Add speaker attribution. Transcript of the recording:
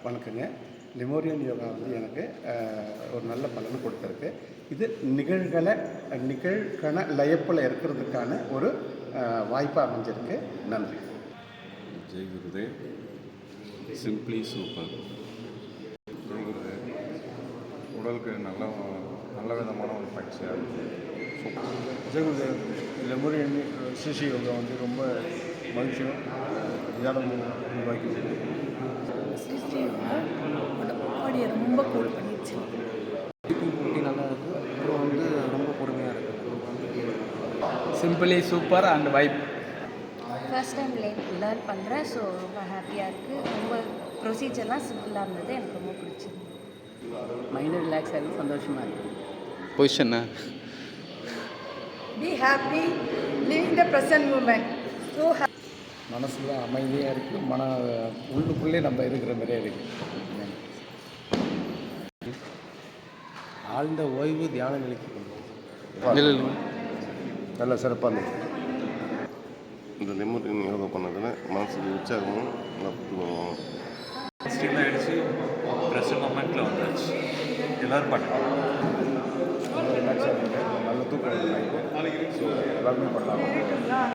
Speaker 1: வணக்கங்க. லெமோரியன் யோகா வந்து எனக்கு ஒரு நல்ல பலன் கொடுத்துருக்கு. இது நிகழ்கண லயப்பில் இருக்கிறதுக்கான ஒரு வாய்ப்பாக அமைஞ்சிருக்கு. நன்றி.
Speaker 2: ஜெய் குருதேவ். Simply super. ஜெய் குருதேவ். உடலுக்கு நல்ல விதமான ஒரு பயிற்சியாக இருக்குது. Super.
Speaker 3: Jai Gurudev. Lemurian CC yoga வந்து ரொம்ப மகிழ்ச்சியும் தியானமும் உருவாக்கி
Speaker 4: பாடியை ரொம்ப கூல் பண்ணிடுச்சு.
Speaker 5: போட்டி நல்லா இருக்குது. அப்புறம் வந்து ரொம்ப பொறுமையாக இருக்குது.
Speaker 6: Simply super and vibe.
Speaker 4: First time learn பண்ணுறேன். ஸோ ரொம்ப ஹாப்பியாக இருக்குது. ரொம்ப ப்ரொசீஜர்லாம் சிம்பிளாக இருந்தது. எனக்கு ரொம்ப பிடிச்சிருந்தது.
Speaker 5: மைண்டு ரிலாக்ஸ் ஆகி சந்தோஷமாக இருக்குது.
Speaker 6: பொசிஷன்னா
Speaker 7: Be happy, live in the present moment. So happy.
Speaker 3: மனசில் அமைதியாக இருக்குது. உள்ளுக்குள்ளே நம்ம இருக்கிற மாதிரியே இருக்குது. ஆழ்ந்த ஓய்வு தியான நிலைக்கு நல்ல சிறப்பாக இருந்தது.
Speaker 8: இந்த லெமோரியன் யோகா பண்ணதில் மனசுக்கு உற்சாகமும் நல்லா புத்துணர்வும்
Speaker 2: ஸ்டில் ஆகிடுச்சு. ப்ரெசன்ட் மொமெண்ட்டில் வந்தாச்சு. எல்லோரும் பண்ணலாம்.
Speaker 3: ரிலாக்ஸாக இருக்குது. நல்ல தூக்கம் நைட்டு. ஸோ எல்லாருமே பண்ணலாம்.